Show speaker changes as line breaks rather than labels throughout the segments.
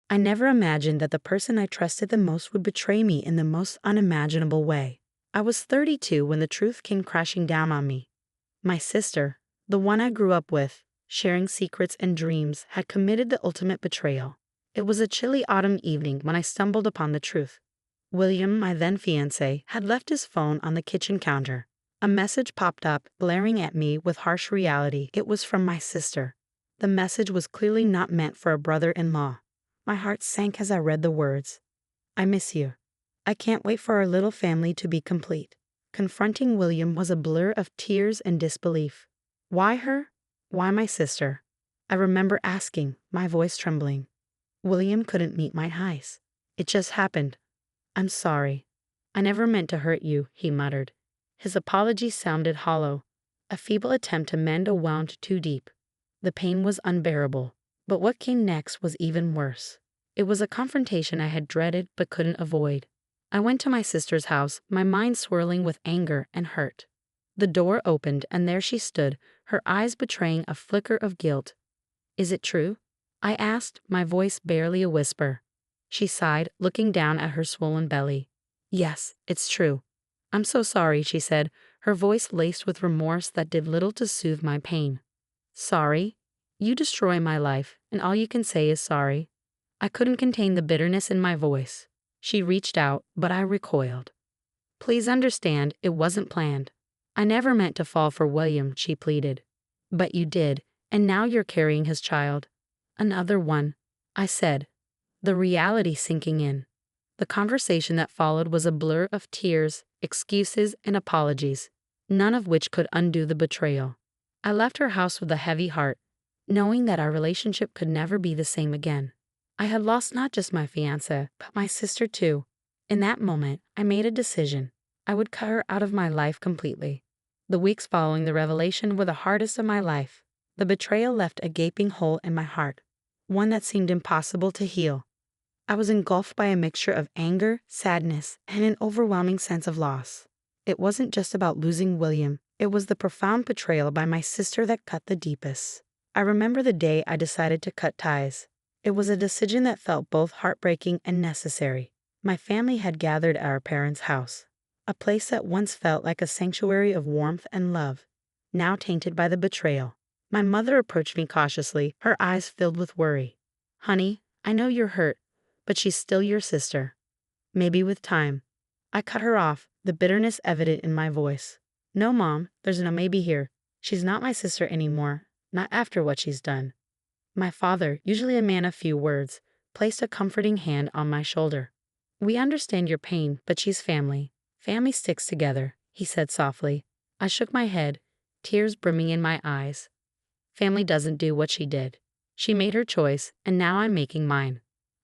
I never imagined that the person I trusted the most would betray me in the most unimaginable way. I was 32 when the truth came crashing down on me. My sister, the one I grew up with, sharing secrets and dreams, had committed the ultimate betrayal. It was a chilly autumn evening when I stumbled upon the truth. William, my then fiancé, had left his phone on the kitchen counter. A message popped up, blaring at me with harsh reality. It was from my sister. The message was clearly not meant for a brother-in-law. My heart sank as I read the words. I miss you. I can't wait for our little family to be complete. Confronting William was a blur of tears and disbelief. Why her? Why my sister? I remember asking, my voice trembling. William couldn't meet my highs. It just happened. I'm sorry. I never meant to hurt you, he muttered. His apology sounded hollow, a feeble attempt to mend a wound too deep. The pain was unbearable, but what came next was even worse. It was a confrontation I had dreaded but couldn't avoid. I went to my sister's house, my mind swirling with anger and hurt. The door opened, and there she stood, her eyes betraying a flicker of guilt. Is it true? I asked, my voice barely a whisper. She sighed, looking down at her swollen belly. Yes, it's true. I'm so sorry, she said, her voice laced with remorse that did little to soothe my pain. Sorry? You destroy my life, and all you can say is sorry. I couldn't contain the bitterness in my voice. She reached out, but I recoiled. Please understand, it wasn't planned. I never meant to fall for William, she pleaded. But you did, and now you're carrying his child. Another one, I said, the reality sinking in. The conversation that followed was a blur of tears, excuses, and apologies, none of which could undo the betrayal. I left her house with a heavy heart, knowing that our relationship could never be the same again. I had lost not just my fiancé, but my sister too. In that moment, I made a decision. I would cut her out of my life completely. The weeks following the revelation were the hardest of my life. The betrayal left a gaping hole in my heart, one that seemed impossible to heal. I was engulfed by a mixture of anger, sadness, and an overwhelming sense of loss. It wasn't just about losing William, it was the profound betrayal by my sister that cut the deepest. I remember the day I decided to cut ties. It was a decision that felt both heartbreaking and necessary. My family had gathered at our parents' house, a place that once felt like a sanctuary of warmth and love, now tainted by the betrayal. My mother approached me cautiously, her eyes filled with worry. Honey, I know you're hurt, but she's still your sister. Maybe with time. I cut her off, the bitterness evident in my voice. No, Mom, there's no maybe here. She's not my sister anymore, not after what she's done. My father, usually a man of few words, placed a comforting hand on my shoulder. We understand your pain, but she's family. Family sticks together, he said softly. I shook my head, tears brimming in my eyes. Family doesn't do what she did. She made her choice, and now I'm making mine.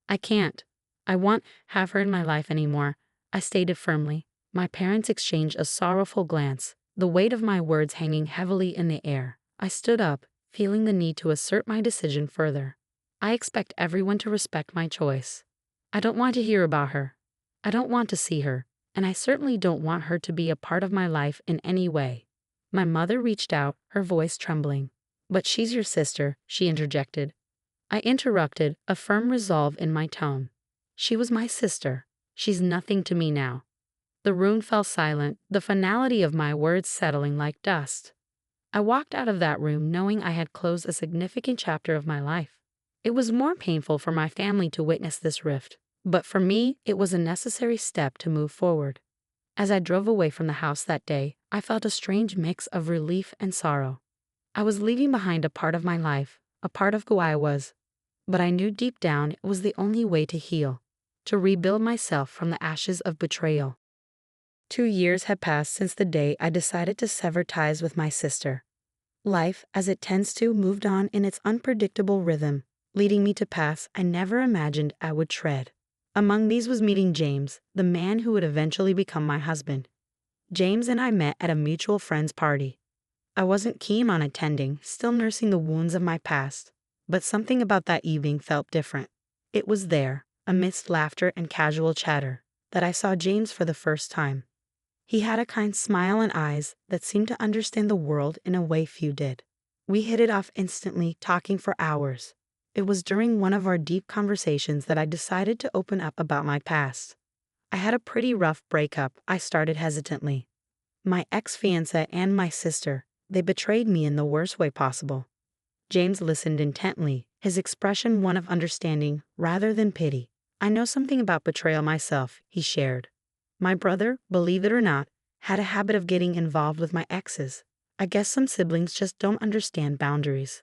I can't. I won't have her in my life anymore, I stated firmly. My parents exchanged a sorrowful glance, the weight of my words hanging heavily in the air. I stood up, feeling the need to assert my decision further. I expect everyone to respect my choice. I don't want to hear about her. I don't want to see her, and I certainly don't want her to be a part of my life in any way. My mother reached out, her voice trembling. But she's your sister, she interjected. I interrupted, a firm resolve in my tone. She was my sister. She's nothing to me now. The room fell silent, the finality of my words settling like dust. I walked out of that room knowing I had closed a significant chapter of my life. It was more painful for my family to witness this rift, but for me, it was a necessary step to move forward. As I drove away from the house that day, I felt a strange mix of relief and sorrow. I was leaving behind a part of my life, a part of who I was, but I knew deep down it was the only way to heal, to rebuild myself from the ashes of betrayal. 2 years had passed since the day I decided to sever ties with my sister. Life, as it tends to, moved on in its unpredictable rhythm, leading me to paths I never imagined I would tread. Among these was meeting James, the man who would eventually become my husband. James and I met at a mutual friend's party. I wasn't keen on attending, still nursing the wounds of my past, but something about that evening felt different. It was there, amidst laughter and casual chatter, that I saw James for the first time. He had a kind smile and eyes that seemed to understand the world in a way few did. We hit it off instantly, talking for hours. It was during one of our deep conversations that I decided to open up about my past. I had a pretty rough breakup, I started hesitantly. My ex-fiancé and my sister, they betrayed me in the worst way possible. James listened intently, his expression one of understanding rather than pity. I know something about betrayal myself, he shared. My brother, believe it or not, had a habit of getting involved with my exes. I guess some siblings just don't understand boundaries.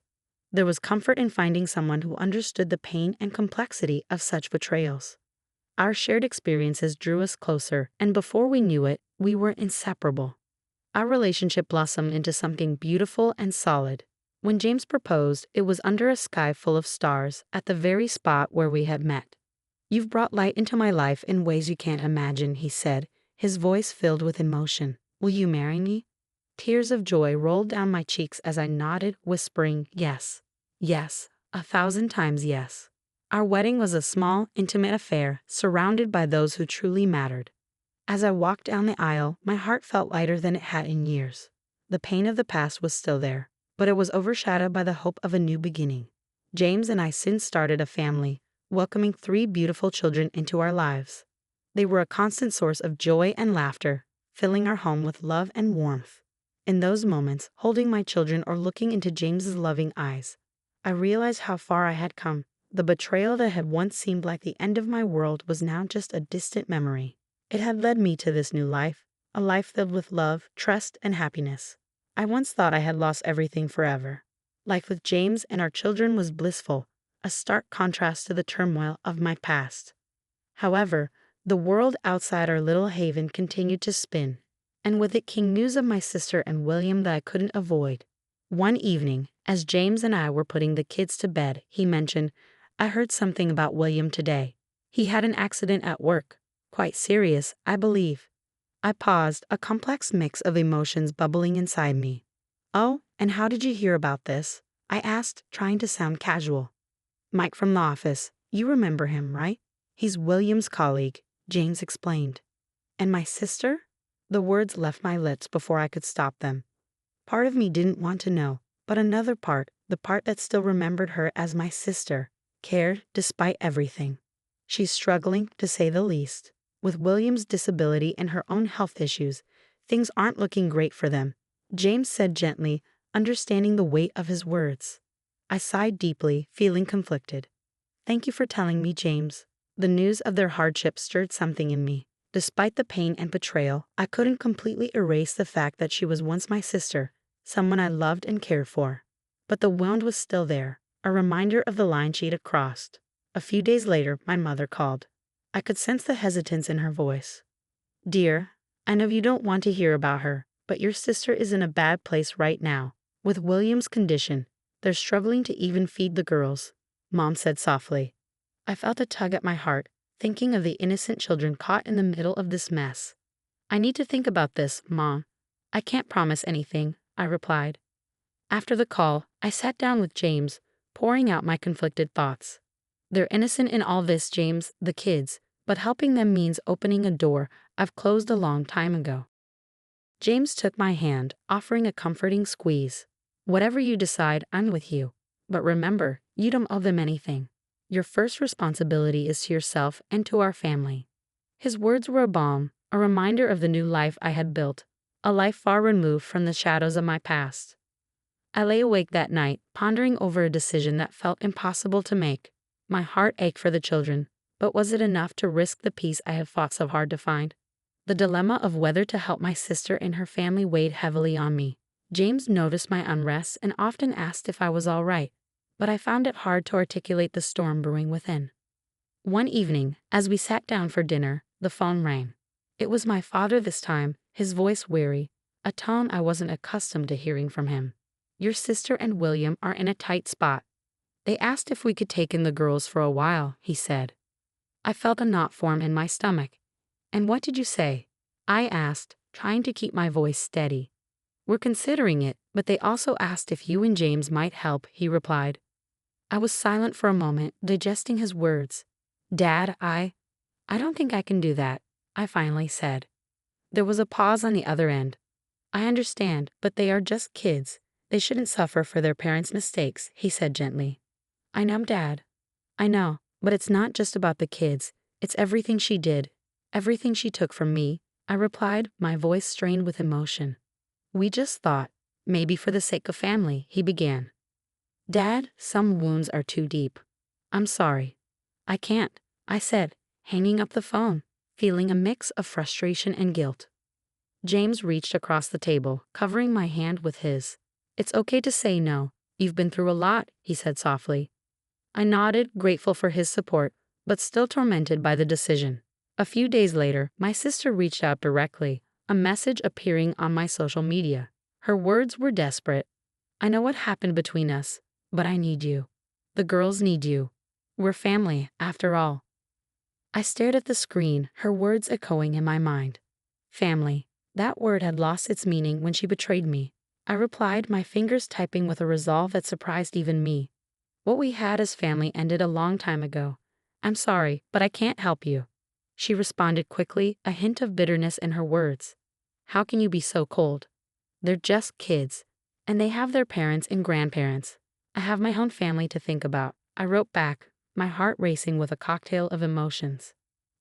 There was comfort in finding someone who understood the pain and complexity of such betrayals. Our shared experiences drew us closer, and before we knew it, we were inseparable. Our relationship blossomed into something beautiful and solid. When James proposed, it was under a sky full of stars, at the very spot where we had met. "You've brought light into my life in ways you can't imagine," he said, his voice filled with emotion. "Will you marry me?" Tears of joy rolled down my cheeks as I nodded, whispering, "Yes. Yes, 1,000 times yes." Our wedding was a small, intimate affair, surrounded by those who truly mattered. As I walked down the aisle, my heart felt lighter than it had in years. The pain of the past was still there, but it was overshadowed by the hope of a new beginning. James and I since started a family, welcoming 3 beautiful children into our lives. They were a constant source of joy and laughter, filling our home with love and warmth. In those moments, holding my children or looking into James's loving eyes, I realized how far I had come. The betrayal that had once seemed like the end of my world was now just a distant memory. It had led me to this new life, a life filled with love, trust, and happiness. I once thought I had lost everything forever. Life with James and our children was blissful, a stark contrast to the turmoil of my past. However, the world outside our little haven continued to spin, and with it came news of my sister and William that I couldn't avoid. One evening, as James and I were putting the kids to bed, he mentioned, "I heard something about William today. He had an accident at work. Quite serious, I believe." I paused, a complex mix of emotions bubbling inside me. "Oh, and how did you hear about this?" I asked, trying to sound casual. "Mike from the office. You remember him, right? He's William's colleague," James explained. "And my sister?" The words left my lips before I could stop them. Part of me didn't want to know, but another part, the part that still remembered her as my sister, cared despite everything. "She's struggling, to say the least. With William's disability and her own health issues, things aren't looking great for them," James said gently, understanding the weight of his words. I sighed deeply, feeling conflicted. "Thank you for telling me, James." The news of their hardship stirred something in me. Despite the pain and betrayal, I couldn't completely erase the fact that she was once my sister, someone I loved and cared for. But the wound was still there, a reminder of the line she'd had crossed. A few days later, my mother called. I could sense the hesitance in her voice. "Dear, I know you don't want to hear about her, but your sister is in a bad place right now. With William's condition, they're struggling to even feed the girls," Mom said softly. I felt a tug at my heart, thinking of the innocent children caught in the middle of this mess. "I need to think about this, Mom. I can't promise anything," I replied. After the call, I sat down with James, pouring out my conflicted thoughts. "They're innocent in all this, James, the kids, but helping them means opening a door I've closed a long time ago." James took my hand, offering a comforting squeeze. "Whatever you decide, I'm with you. But remember, you don't owe them anything. Your first responsibility is to yourself and to our family." His words were a balm, a reminder of the new life I had built, a life far removed from the shadows of my past. I lay awake that night, pondering over a decision that felt impossible to make. My heart ached for the children, but was it enough to risk the peace I had fought so hard to find? The dilemma of whether to help my sister and her family weighed heavily on me. James noticed my unrest and often asked if I was all right, but I found it hard to articulate the storm brewing within. One evening, as we sat down for dinner, the phone rang. It was my father this time, his voice weary, a tone I wasn't accustomed to hearing from him. "Your sister and William are in a tight spot. They asked if we could take in the girls for a while," he said. I felt a knot form in my stomach. "And what did you say?" I asked, trying to keep my voice steady. "We're considering it, but they also asked if you and James might help," he replied. I was silent for a moment, digesting his words. "Dad, I don't think I can do that," I finally said. There was a pause on the other end. "I understand, but they are just kids. They shouldn't suffer for their parents' mistakes," he said gently. I know, Dad. I know, but it's not just about the kids. It's everything she did, everything she took from me, I replied, my voice strained with emotion. We just thought, maybe for the sake of family, he began. Dad, some wounds are too deep. I'm sorry. I can't, I said, hanging up the phone, feeling a mix of frustration and guilt. James reached across the table, covering my hand with his. It's okay to say no. You've been through a lot, he said softly. I nodded, grateful for his support, but still tormented by the decision. A few days later, my sister reached out directly, a message appearing on my social media. Her words were desperate. I know what happened between us, but I need you. The girls need you. We're family, after all. I stared at the screen, her words echoing in my mind. Family. That word had lost its meaning when she betrayed me. I replied, my fingers typing with a resolve that surprised even me. What we had as family ended a long time ago. I'm sorry, but I can't help you. She responded quickly, a hint of bitterness in her words. How can you be so cold? They're just kids, and they have their parents and grandparents. I have my own family to think about. I wrote back, my heart racing with a cocktail of emotions.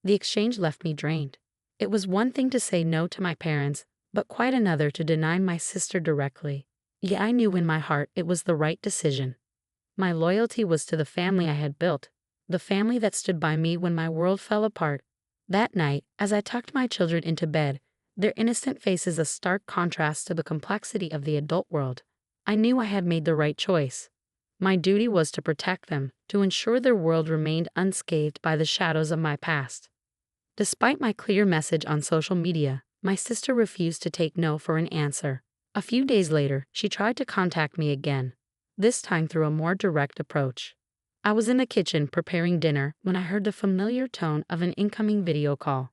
The exchange left me drained. It was one thing to say no to my parents, but quite another to deny my sister directly. Yet I knew in my heart it was the right decision. My loyalty was to the family I had built, the family that stood by me when my world fell apart. That night, as I tucked my children into bed, their innocent faces a stark contrast to the complexity of the adult world, I knew I had made the right choice. My duty was to protect them, to ensure their world remained unscathed by the shadows of my past. Despite my clear message on social media, my sister refused to take no for an answer. A few days later, she tried to contact me again, this time through a more direct approach. I was in the kitchen preparing dinner when I heard the familiar tone of an incoming video call.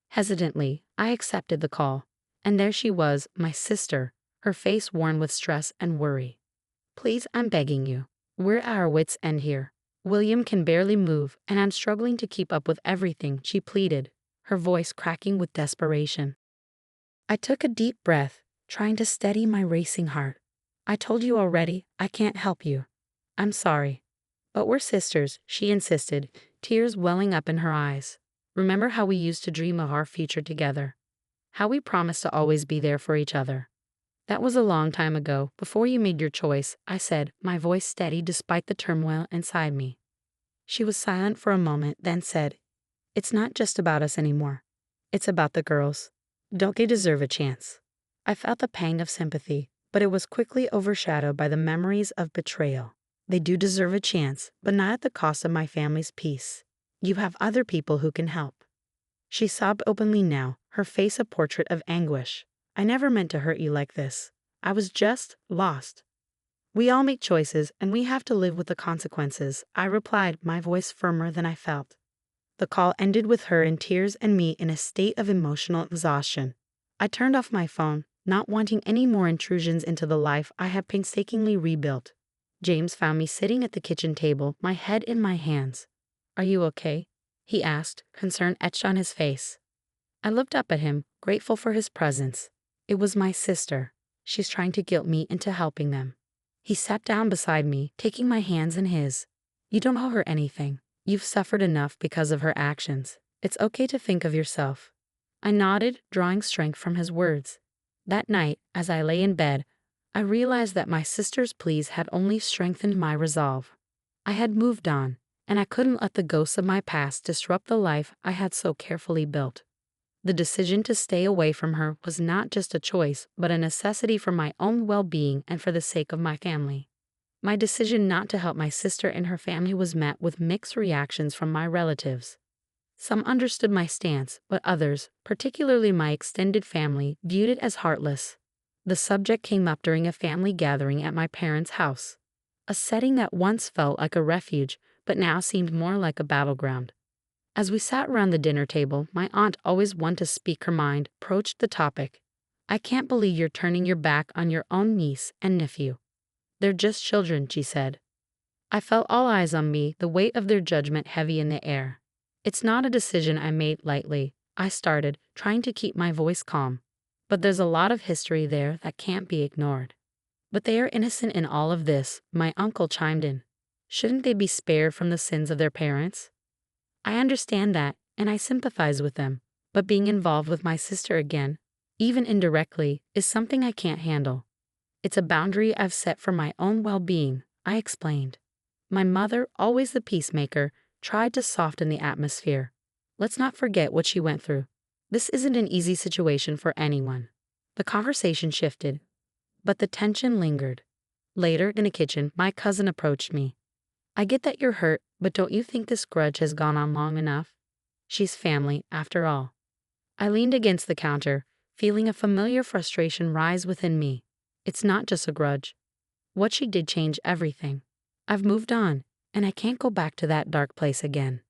Hesitantly, I accepted the call, and there she was, my sister, her face worn with stress and worry. Please, I'm begging you. We're at our wits' end here. William can barely move, and I'm struggling to keep up with everything, she pleaded, her voice cracking with desperation. I took a deep breath, trying to steady my racing heart. I told you already, I can't help you. I'm sorry. But we're sisters, she insisted, tears welling up in her eyes. Remember how we used to dream of our future together? How we promised to always be there for each other? That was a long time ago, before you made your choice, I said, my voice steady despite the turmoil inside me. She was silent for a moment, then said, It's not just about us anymore. It's about the girls. Don't they deserve a chance? I felt a pang of sympathy, but it was quickly overshadowed by the memories of betrayal. They do deserve a chance, but not at the cost of my family's peace. You have other people who can help. She sobbed openly now, her face a portrait of anguish. I never meant to hurt you like this. I was just lost. We all make choices, and we have to live with the consequences, I replied, my voice firmer than I felt. The call ended with her in tears and me in a state of emotional exhaustion. I turned off my phone, not wanting any more intrusions into the life I had painstakingly rebuilt. James found me sitting at the kitchen table, my head in my hands. Are you okay? He asked, concern etched on his face. I looked up at him, grateful for his presence. It was my sister. She's trying to guilt me into helping them. He sat down beside me, taking my hands in his. You don't owe her anything. You've suffered enough because of her actions. It's okay to think of yourself. I nodded, drawing strength from his words. That night, as I lay in bed, I realized that my sister's pleas had only strengthened my resolve. I had moved on, and I couldn't let the ghosts of my past disrupt the life I had so carefully built. The decision to stay away from her was not just a choice, but a necessity for my own well-being and for the sake of my family. My decision not to help my sister and her family was met with mixed reactions from my relatives. Some understood my stance, but others, particularly my extended family, viewed it as heartless. The subject came up during a family gathering at my parents' house, a setting that once felt like a refuge, but now seemed more like a battleground. As we sat around the dinner table, my aunt, always one to speak her mind, broached the topic. I can't believe you're turning your back on your own niece and nephew. They're just children, she said. I felt all eyes on me, the weight of their judgment heavy in the air. It's not a decision I made lightly, I started, trying to keep my voice calm. But there's a lot of history there that can't be ignored. But they are innocent in all of this, my uncle chimed in. Shouldn't they be spared from the sins of their parents? I understand that, and I sympathize with them, but being involved with my sister again, even indirectly, is something I can't handle. It's a boundary I've set for my own well-being, I explained. My mother, always the peacemaker, tried to soften the atmosphere. Let's not forget what she went through. This isn't an easy situation for anyone. The conversation shifted, but the tension lingered. Later, in the kitchen, my cousin approached me. I get that you're hurt, but don't you think this grudge has gone on long enough? She's family, after all. I leaned against the counter, feeling a familiar frustration rise within me. It's not just a grudge. What she did changed everything. I've moved on, and I can't go back to that dark place again.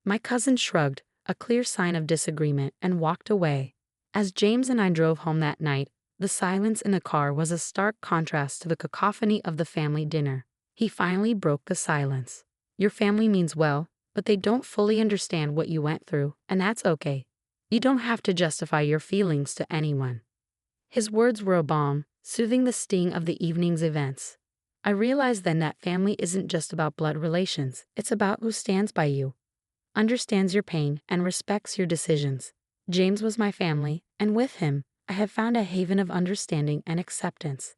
My cousin shrugged, a clear sign of disagreement, and walked away. As James and I drove home that night, the silence in the car was a stark contrast to the cacophony of the family dinner. He finally broke the silence. Your family means well, but they don't fully understand what you went through, and that's okay. You don't have to justify your feelings to anyone. His words were a balm, soothing the sting of the evening's events. I realized then that family isn't just about blood relations, it's about who stands by you, understands your pain, and respects your decisions. James was my family, and with him, I had found a haven of understanding and acceptance.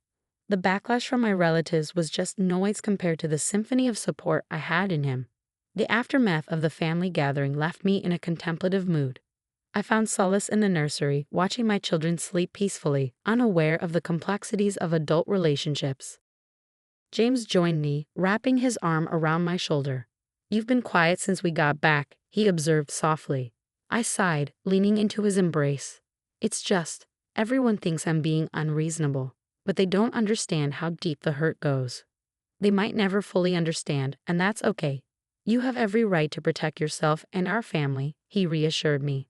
The backlash from my relatives was just noise compared to the symphony of support I had in him. The aftermath of the family gathering left me in a contemplative mood. I found solace in the nursery, watching my children sleep peacefully, unaware of the complexities of adult relationships. James joined me, wrapping his arm around my shoulder. You've been quiet since we got back, he observed softly. I sighed, leaning into his embrace. It's just, everyone thinks I'm being unreasonable, but they don't understand how deep the hurt goes. They might never fully understand, and that's okay. You have every right to protect yourself and our family, he reassured me.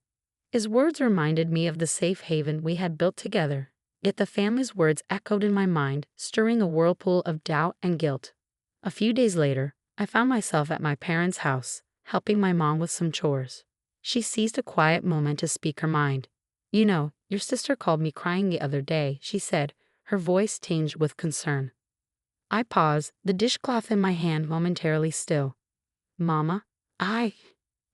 His words reminded me of the safe haven we had built together, yet the family's words echoed in my mind, stirring a whirlpool of doubt and guilt. A few days later, I found myself at my parents' house, helping my mom with some chores. She seized a quiet moment to speak her mind. You know, your sister called me crying the other day, she said, her voice tinged with concern. I paused, the dishcloth in my hand momentarily still. Mama,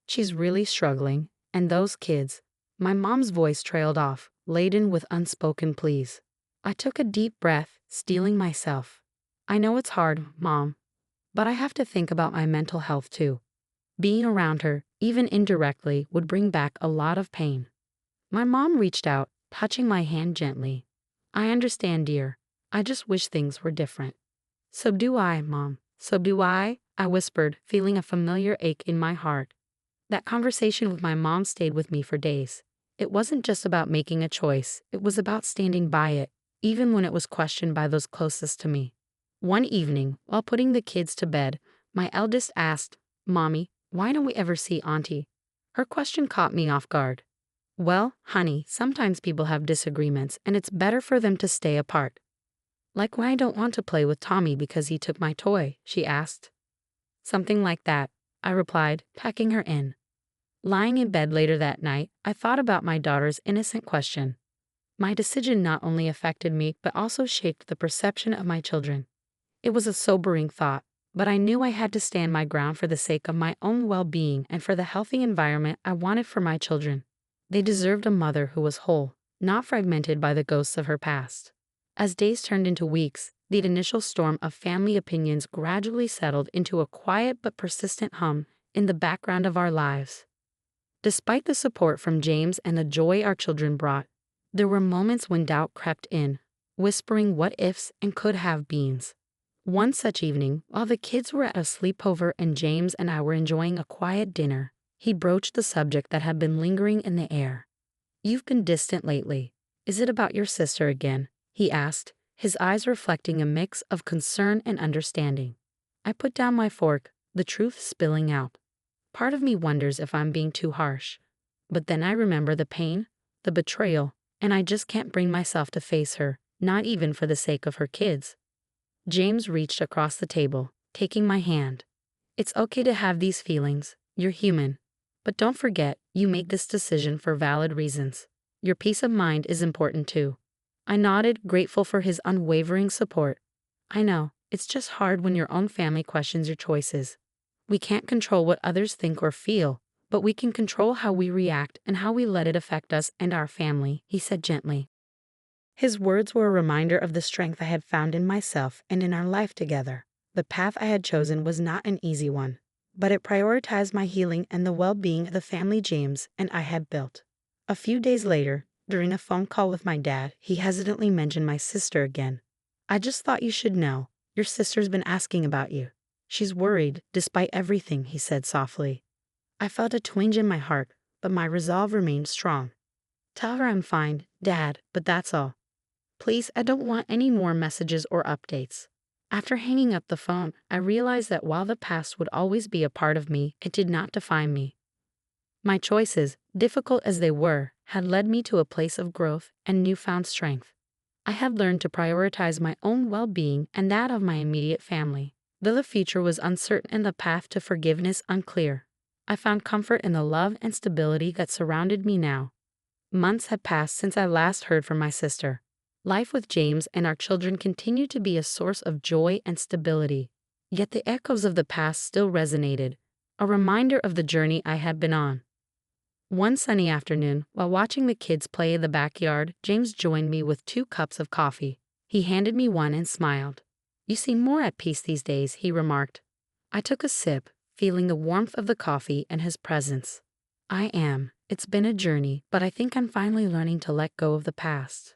she's really struggling, and those kids. My mom's voice trailed off, laden with unspoken pleas. I took a deep breath, steeling myself. I know it's hard, Mom, but I have to think about my mental health too. Being around her, even indirectly, would bring back a lot of pain. My mom reached out, touching my hand gently. I understand, dear. I just wish things were different. So do I, Mom. So do I whispered, feeling a familiar ache in my heart. That conversation with my mom stayed with me for days. It wasn't just about making a choice, it was about standing by it, even when it was questioned by those closest to me. One evening, while putting the kids to bed, my eldest asked, Mommy, why don't we ever see Auntie? Her question caught me off guard. Well, honey, sometimes people have disagreements, and it's better for them to stay apart. Like when I don't want to play with Tommy because he took my toy, she asked. Something like that, I replied, packing her in. Lying in bed later that night, I thought about my daughter's innocent question. My decision not only affected me but also shaped the perception of my children. It was a sobering thought, but I knew I had to stand my ground for the sake of my own well-being and for the healthy environment I wanted for my children. They deserved a mother who was whole, not fragmented by the ghosts of her past. As days turned into weeks, the initial storm of family opinions gradually settled into a quiet but persistent hum in the background of our lives. Despite the support from James and the joy our children brought, there were moments when doubt crept in, whispering what ifs and could have beens. One such evening, while the kids were at a sleepover and James and I were enjoying a quiet dinner, he broached the subject that had been lingering in the air. You've been distant lately. Is it about your sister again? He asked, his eyes reflecting a mix of concern and understanding. I put down my fork, the truth spilling out. Part of me wonders if I'm being too harsh. But then I remember the pain, the betrayal, and I just can't bring myself to face her, not even for the sake of her kids. James reached across the table, taking my hand. It's okay to have these feelings, you're human. But don't forget, you made this decision for valid reasons. Your peace of mind is important too. I nodded, grateful for his unwavering support. I know, It's just hard when your own family questions your choices. We can't control what others think or feel, but we can control how we react and how we let it affect us and our family," he said gently. His words were a reminder of the strength I had found in myself and in our life together. The path I had chosen was not an easy one, but it prioritized my healing and the well-being of the family James and I had built. A few days later, during a phone call with my dad, he hesitantly mentioned my sister again. "I just thought you should know. Your sister's been asking about you. She's worried, despite everything," he said softly. I felt a twinge in my heart, but my resolve remained strong. "Tell her I'm fine, Dad, but that's all. Please, I don't want any more messages or updates." After hanging up the phone, I realized that while the past would always be a part of me, it did not define me. My choices, difficult as they were, had led me to a place of growth and newfound strength. I had learned to prioritize my own well-being and that of my immediate family. Though the future was uncertain and the path to forgiveness unclear, I found comfort in the love and stability that surrounded me now. Months had passed since I last heard from my sister. Life with James and our children continued to be a source of joy and stability. Yet the echoes of the past still resonated, a reminder of the journey I had been on. One sunny afternoon, while watching the kids play in the backyard, James joined me with 2 cups of coffee. He handed me one and smiled. "You seem more at peace these days," he remarked. I took a sip, feeling the warmth of the coffee and his presence. "I am. It's been a journey, but I think I'm finally learning to let go of the past."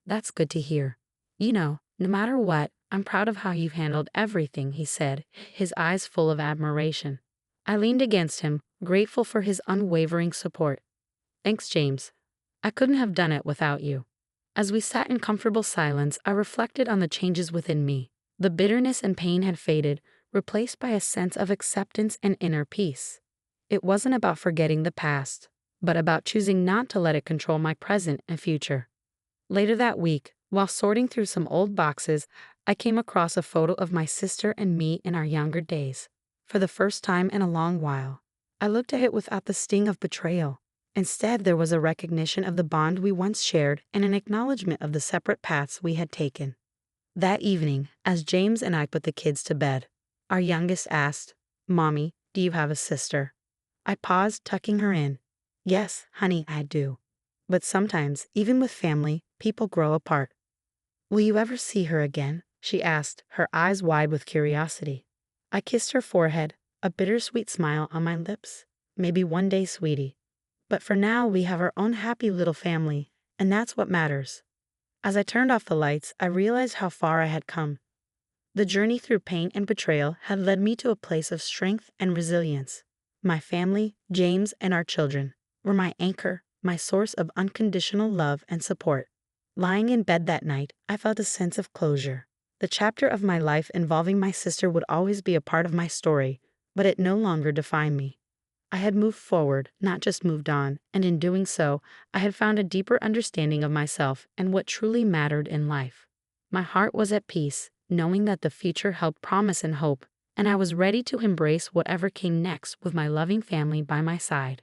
"That's good to hear. No matter what, I'm proud of how you've handled everything," he said, his eyes full of admiration. I leaned against him, grateful for his unwavering support. "Thanks, James. I couldn't have done it without you." As we sat in comfortable silence, I reflected on the changes within me. The bitterness and pain had faded, replaced by a sense of acceptance and inner peace. It wasn't about forgetting the past, but about choosing not to let it control my present and future. Later that week, while sorting through some old boxes, I came across a photo of my sister and me in our younger days. For the first time in a long while, I looked at it without the sting of betrayal. Instead, there was a recognition of the bond we once shared and an acknowledgement of the separate paths we had taken. That evening, as James and I put the kids to bed, our youngest asked, "Mommy, do you have a sister?" I paused, tucking her in. "Yes, honey, I do. But sometimes, even with family, people grow apart." "Will you ever see her again?" she asked, her eyes wide with curiosity. I kissed her forehead, a bittersweet smile on my lips. "Maybe one day, sweetie. But for now, we have our own happy little family, and that's what matters." As I turned off the lights, I realized how far I had come. The journey through pain and betrayal had led me to a place of strength and resilience. My family, James, and our children were my anchor, my source of unconditional love and support. Lying in bed that night, I felt a sense of closure. The chapter of my life involving my sister would always be a part of my story, but it no longer defined me. I had moved forward, not just moved on, and in doing so, I had found a deeper understanding of myself and what truly mattered in life. My heart was at peace, knowing that the future held promise and hope, and I was ready to embrace whatever came next with my loving family by my side.